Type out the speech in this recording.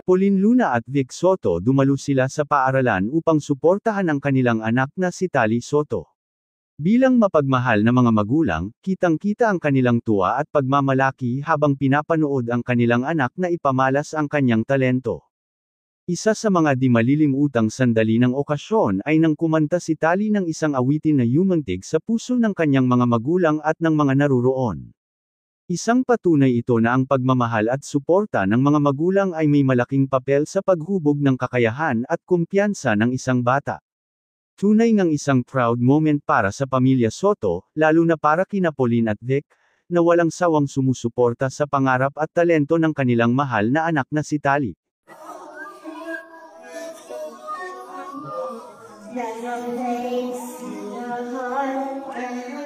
Pauline Luna at Vic Soto dumalo sila sa paaralan upang suportahan ang kanilang anak na si Tali Soto. Bilang mapagmahal na mga magulang, kitang-kita ang kanilang tuwa at pagmamalaki habang pinapanood ang kanilang anak na ipamalas ang kanyang talento. Isa sa mga di malilimutang sandali ng okasyon ay nang kumanta si Tali ng isang awitin na yumuntig sa puso ng kanyang mga magulang at ng mga naruroon. Isang patunay ito na ang pagmamahal at suporta ng mga magulang ay may malaking papel sa paghubog ng kakayahan at kumpiyansa ng isang bata. Tunay ngang isang proud moment para sa pamilya Soto, lalo na para kina Pauline at Vic, na walang sawang sumusuporta sa pangarap at talento ng kanilang mahal na anak na si Tali. That